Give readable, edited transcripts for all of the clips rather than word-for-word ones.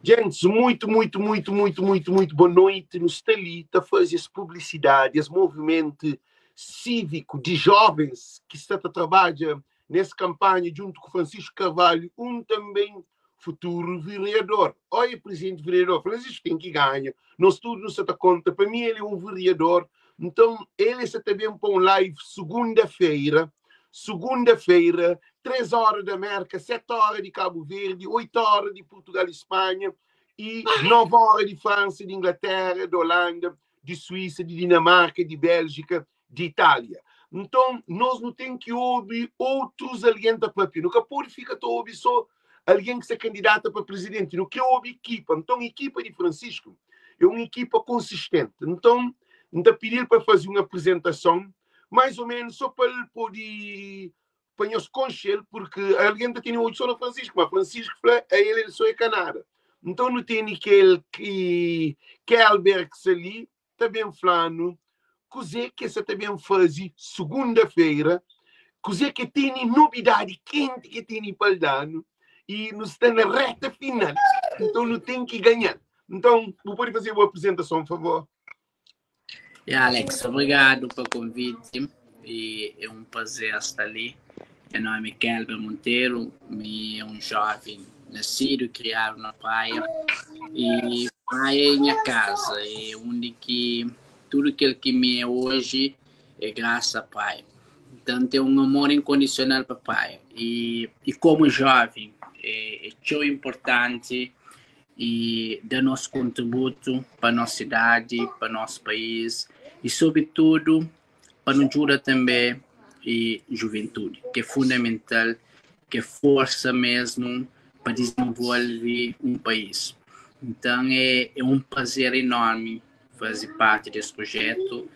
Gente, muito boa noite. Nos está ali, a fazer as publicidades, esse movimento cívico de jovens que está a trabalhar nessa campanha junto com Francisco Carvalho, também futuro vereador. Olha, presidente vereador, Francisco tem que ganhar. Nós tudo não se dá conta. Para mim, ele é um vereador. Então, ele está também para um live segunda-feira, 3 horas da América, 7 horas de Cabo Verde, 8 horas de Portugal e Espanha, e 9 horas de França, de Inglaterra, de Holanda, de Suíça, de Dinamarca, de Bélgica, de Itália. Então, nós não temos que ouvir outros alguém da própria. Nunca pode ficar a ouvir só alguém que se candidata para presidente. Não quer ouvir equipa. Então, a equipa de Francisco é uma equipa consistente. Então, ainda pedir para fazer uma apresentação, mais ou menos, só para ele poder apanhar-se com ele, porque alguém tem hoje só no Francisco, mas Francisco, ele só é Canara. Então, não tem aquele que é albergue-se ali, também falando, coisa que você também faz segunda-feira, coisa que tem novidade quente que tem para dar, e nos está na reta final. Então, não tem que ganhar. Então, vou poder fazer uma apresentação, por favor. Alex, obrigado pelo convite e é um prazer estar ali. Meu nome é Kelber Monteiro, é um jovem nascido e criado na praia, e praia é minha casa, é onde que tudo aquilo que me é hoje é graças à praia. Então tenho um amor incondicional para a praia, e como jovem é tão importante e dar nosso contributo para a nossa cidade, para o nosso país e, sobretudo, para nos ajudar também e juventude, que é fundamental, que é força mesmo para desenvolver um país. Então, é um prazer enorme fazer parte desse projeto.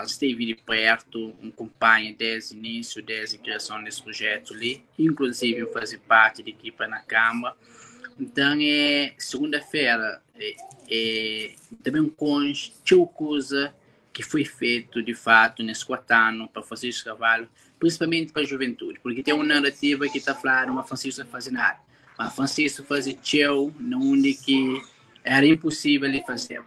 Esteve de perto, acompanha desde o início, desde a criação desse projeto ali, inclusive fazer parte da equipe na Câmara. Então, segunda-feira, também com coisa que foi feito, de fato, nesse 4 anos para Francisco Carvalho, principalmente para a juventude, porque tem uma narrativa que está falando, mas Francisco não faz nada. Mas Francisco faz teu, onde que era impossível ele fazer.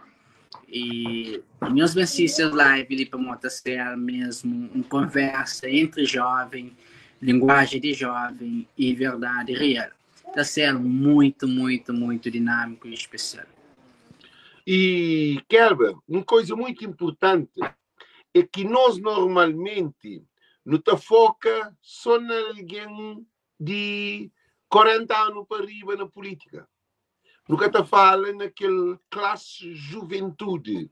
E meus benefícios live ali para montar ser mesmo uma conversa entre jovem, linguagem de jovem e verdade real. Está sendo muito dinâmico e especial. E, Kelber, uma coisa muito importante é que nós normalmente não te foca só em alguém de 40 anos para arriba na política. Nunca te fala naquele classe juventude,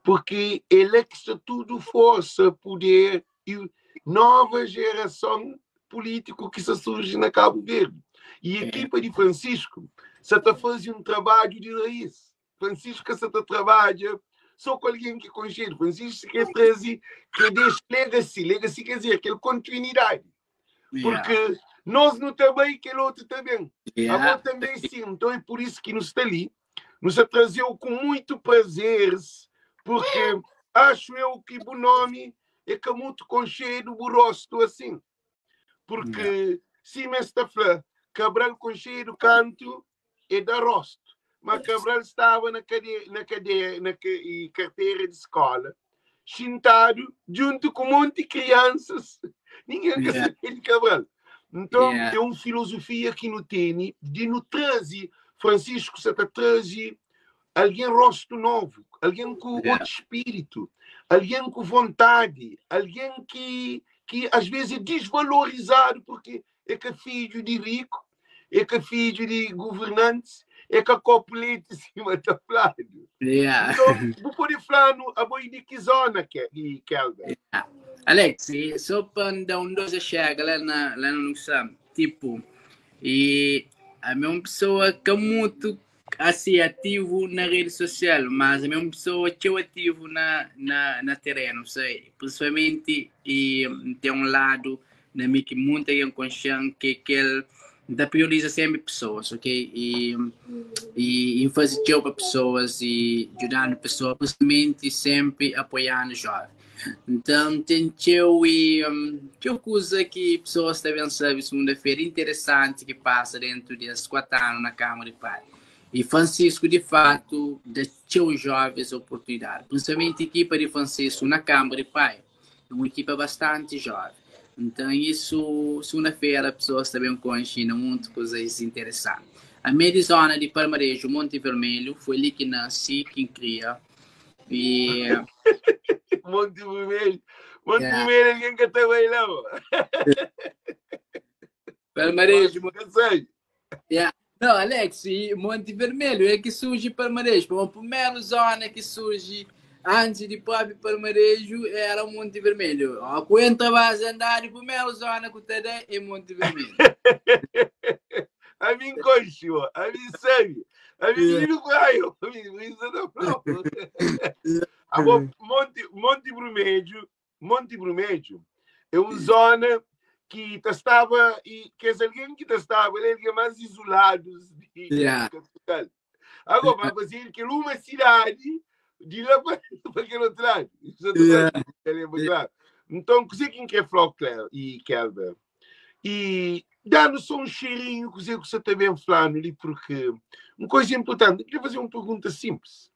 porque ele é que está tudo força, poder e nova geração político que se surge na Cabo Verde. E a equipa de Francisco se está fazendo um trabalho de raiz. Francisco se trabalha só com alguém que conhece. Francisco quer trazer, que deixa legacy quer dizer, aquela continuidade. Porque nós não também, aquele outro também. Agora também sim. Então é por isso que nos está ali. Nos trazeu com muito prazer, porque acho eu que o nome é que é muito concheiro do rosto assim. Porque se me está falando, Cabral concheiro canto é da rosto. Mas Cabral estava na carteira de escola, sentado junto com um monte de crianças. Ninguém quer saber de Cabral. Então, é uma filosofia que não tem de nos trazer, Francisco se trazer alguém rosto novo, alguém com outro espírito, alguém com vontade, alguém que às vezes é desvalorizado porque é que é filho de rico, é que é filho de governantes, é que a copulete em cima da plano. Então, vou poder falar a boa de que zona, Kelber. Alex, só para dar dois chega lá no Luxam, tipo, e a minha pessoa que é muito assim, ativo na rede social, mas a minha pessoa que é ativo na terreno, sei, principalmente e tem um lado na minha que muita gente consciente que ele da prioriza sempre pessoas, ok? E fazer teu para pessoas e ajudando pessoas, principalmente sempre apoiando jovens. Então, tem teu coisa que pessoas devem saber segunda-feira interessante que passa dentro desses 4 anos na Câmara de Pai. E Francisco, de fato, deixou os jovens oportunidade. Principalmente a equipa de Francisco na Câmara de Pai. É uma equipa bastante jovem. Então, isso, segunda-feira, as pessoas também conhecem muitas coisas interessantes. A minha zona de Palmarejo, Monte Vermelho, foi ali que nasci, que cria. E... Monte Vermelho. Monte Vermelho, alguém que está bem lá. Palmarejo. Yeah. Não, Alex, Monte Vermelho é que surge Palmarejo. A primeira zona que surge antes de Pobre Palmarejo era o Monte Vermelho. A quinta base andar de primeira zona que está é Monte Vermelho. A mim conheceu, a mim sabe, a mim não vai, a mim isso não é. Monte Vermelho é uma zona que estava e que alguém que estava ele é mais isolado de capital. Agora para fazer que uma cidade de lá para aquele outro lado. Então, que quem quer Flocler e Kelber e dá-nos só um cheirinho que você está bem falando ali, porque uma coisa importante, eu queria fazer uma pergunta simples.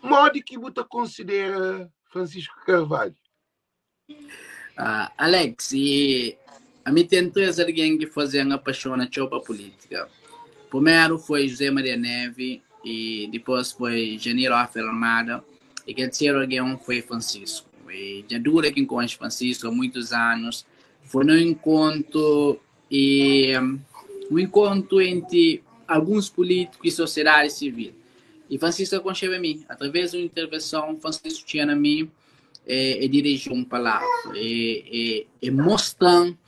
Modo que você considera Francisco Carvalho? Alex, a mim tem três alguém que fazem a paixão na política. Primeiro foi José Maria Neve, e depois foi Janeiro Armada, e o terceiro alguém foi Francisco. E já dura quem conhece Francisco há muitos anos. Foi um encontro entre alguns políticos e sociedade civil. E Francisco conheceu a mim. Através de uma intervenção, Francisco tinha a mim e dirigiu uma palavra. E mostrando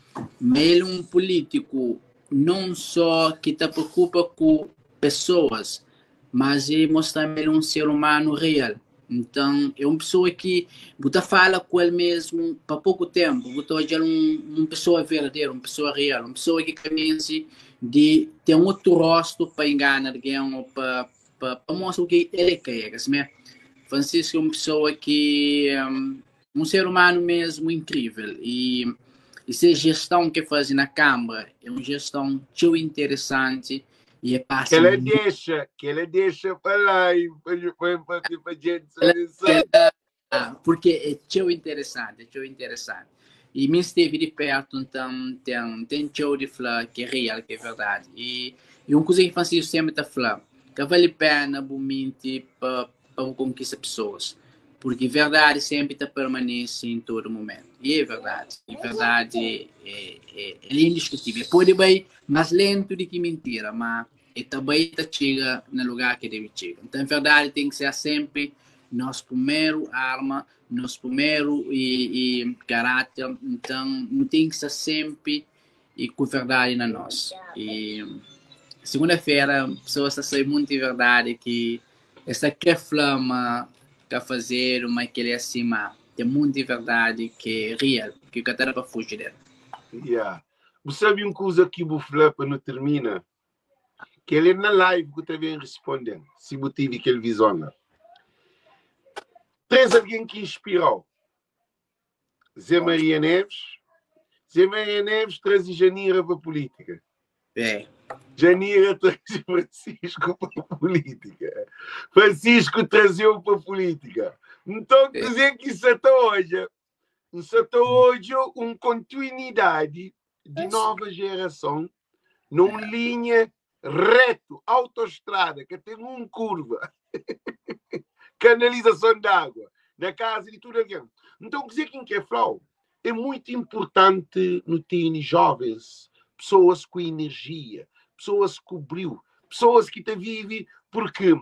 ele um político não só que se preocupa com pessoas, mas ele mostra ele um ser humano real. Então, é uma pessoa que você fala com ele mesmo por pouco tempo. Você é uma pessoa verdadeira, uma pessoa real, uma pessoa que caminha de ter um outro rosto para enganar alguém ou para mostrar o que ele quer. Francisco é uma pessoa que um ser humano mesmo incrível. E essa gestão que faz na Câmara é uma gestão tão interessante. E é que ela deixa para lá e para gente. Porque é tão interessante, E me esteve de perto, então tem tão de falar que é real, que é verdade. E uma coisa que Francisco sempre está falando, que vale a pena para conquistar pessoas. Porque verdade sempre está permanece em todo momento. E é verdade. E verdade é indiscutível. Pode ir mais lento do que mentira, mas também chega no lugar que deve chegar. Então, a verdade tem que ser sempre nosso primeiro arma, nosso primeiro caráter. Então, não tem que ser sempre com verdade na nós. E segunda-feira, pessoas sabem muito de verdade que essa que flama que fazer, mas que ele é acima, tem muita verdade que é real, que o dá para fugir dela. Você sabe uma coisa que o Flapa não termina? Que ele na live que também respondendo, se você tive que ele visiona. Tens alguém que inspirou. Zé Maria Neves traz Janira para a política. Janira traz Francisco para a política. Francisco trazeu para a política. Então, quer dizer que isso até hoje uma continuidade de nova geração numa linha reto, autoestrada, que tem uma curva, canalização de água, na casa de tudo aquilo. Então, quer dizer, quem quer falar, é muito importante no ter jovens, pessoas com energia, pessoas com brilho, pessoas que vivem, porque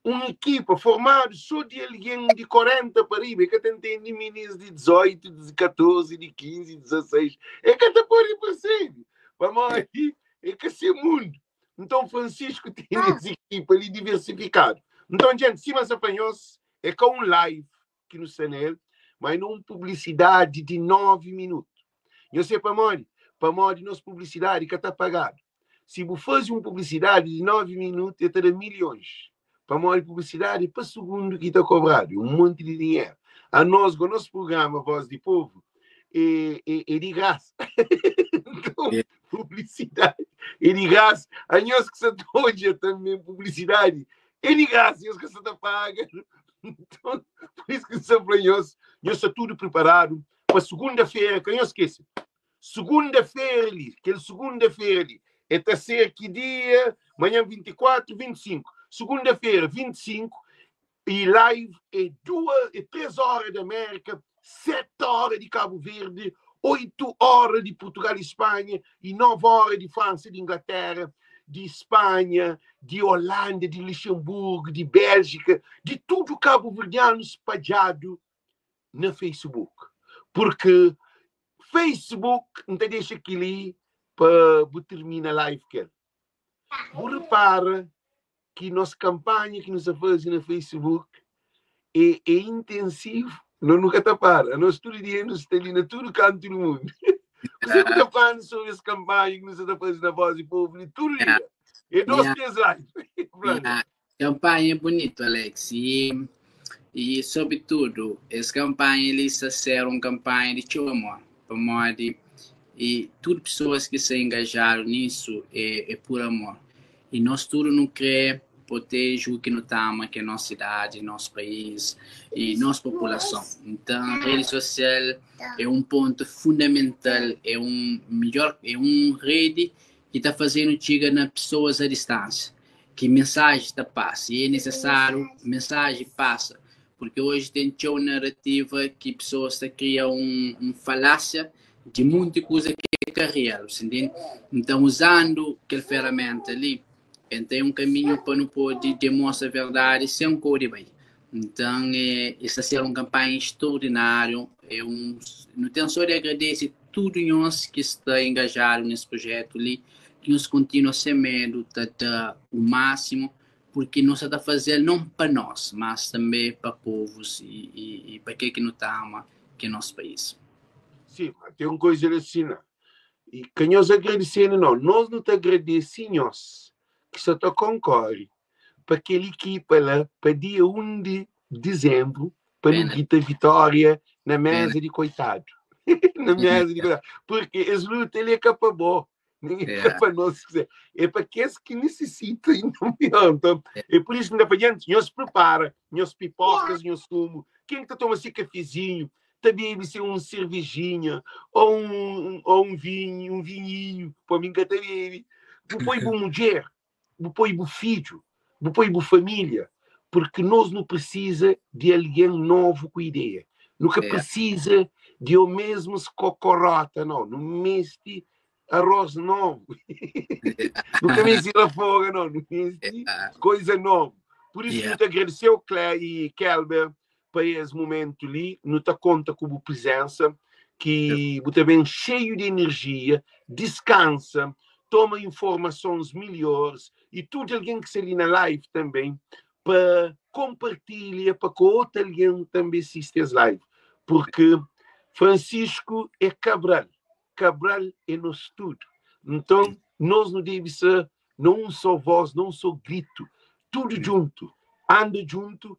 uma equipa formada só de alguém de 40 para aí, que tem meninos de 18, de 14, de 15, de 16, é que até pode perceber. Vamos aí, é que esse mundo. Então, Francisco tem essa equipa ali diversificada. Então, gente, se mais apanhou-se, é com um live aqui no Sanel, mas não publicidade de 9 minutos. Eu sei para Mori, nossa publicidade que está pagada. Se você faz uma publicidade de 9 minutos, é de milhões. Para Mori, publicidade para segundo que está cobrado, um monte de dinheiro. A nós, com o nosso programa Voz de Povo, é de graça. Então, publicidade E de graça, a nós que se toja também publicidade. E de graça, nós que se paga. Então, por isso que sempre nós está tudo preparado para segunda-feira, que não esqueça. Segunda-feira ali, aquele segunda-feira ali. É terceiro que dia, manhã 24, 25. Segunda-feira, 25. E live é 3 horas da América, 7 horas de Cabo Verde, 8 horas de Portugal e Espanha, e 9 horas de França, de Inglaterra, de Espanha, de Holanda, de Luxemburgo, de Bélgica, de tudo cabo-verdiano espalhado no Facebook. Porque Facebook não te deixa aquilo para terminar a live. Você repara que nossa campanha que nos faz no Facebook é intensivo. Nós nunca está para. Nós todo dia nos está ali na todo canto do mundo. Você está falando sobre essa campanha que nos está fazendo na Voz do Povo todo dia. É 2, 3 lives. A campanha é bonita, Alex. E sobretudo, essa campanha está ser uma campanha de amor. E todas as pessoas que se engajaram nisso é por amor. E nós todos não queremos proteger o que nós estamos, que é nossa cidade, nosso país e nossa população. Então, a rede social é um ponto fundamental, é uma rede que está fazendo chegar nas pessoas à distância. Que mensagem está passa. E é necessário, mensagem passa. Porque hoje tem uma narrativa que pessoas criam uma falácia de muita coisa que é real, entende? Então, usando aquela ferramenta ali, tem um caminho para não poder demonstrar a verdade sem um código bem. Então, essa é uma campanha extraordinária. Não tenho só de agradecer a todos nós que estão engajados nesse projeto ali, que nos continuam sem medo, dar o máximo, porque nós estamos fazendo não para nós, mas também para povos e para aquele que não está, que é nosso país. Sim, mas tem uma coisa assim, não. E que nós agradecemos, não. Nós não te agradecemos que só te concorre para aquela equipa lá, para dia 1 de dezembro, para não ter vitória na mesa de coitado. Na mesa de coitado. Porque esse luta ele é capaz. Ninguém é para nós quiser. É para aqueles que necessitam e não. Então, é por isso que não adianta. Nós prepara, nós pipocas, nós sumo. Quem está tomando esse cafezinho, também deve ser uma cervejinha, ou um vinho, um vinhinho, para mim que também. Depois, boa mulher, depois, boa filho, depois, boa família. Porque nós não precisa de alguém novo com ideia. Nunca precisa de o mesmo cocorota, não. Não meste arroz novo. Nunca me ensina fogo, não. Não meste coisa nova. Por isso, eu te agradecer, Claire e Kelber, para esse momento ali. Não te conta com a presença, que você vem cheio de energia, descansa, toma informações melhores e tudo alguém que está ali na live também, para compartilhar, para que outro alguém também assista às lives. Porque Francisco é Cabral. Cabral é nosso tudo. Então, nós não devemos ser não só voz, não só grito. Tudo junto. Anda junto,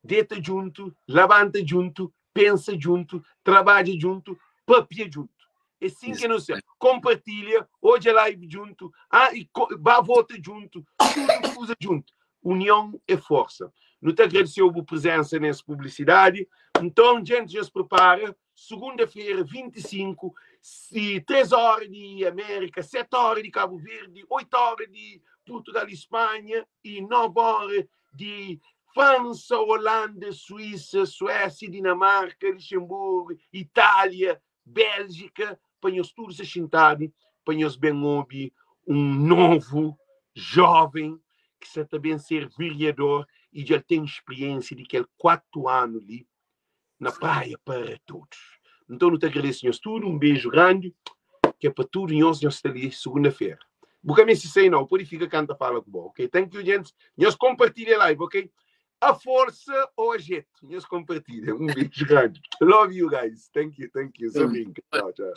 deita junto, levanta junto, pensa junto, trabalha junto, papia junto. É assim que não sei. Compartilha, hoje é live junto, e volta junto, tudo usa junto. União é força. Não te agradeceu a presença nessa publicidade. Então, gente, já se prepara. Segunda-feira, 25, 3 horas de América, 7 horas de Cabo Verde, 8 horas de Portugal e Espanha e 9 horas de França, Holanda, Suíça, Suécia, Dinamarca, Luxemburgo, Itália, Bélgica, para nós todos assentados, para nós bem ouvir um novo jovem que se também ser vereador e já tem experiência de aquele 4 anos ali na praia para todos. Então, eu te agradeço, nós tudo, um beijo grande, que é para tudo, e nós estamos ali segunda-feira. Porque me se sei não, pode ficar canta fala com bom, ok? Thank you, gente. Nós compartilha live, ok? A força ou a jeito, nós compartilha. Um beijo grande. Love you guys. Thank you. Tchau, tchau.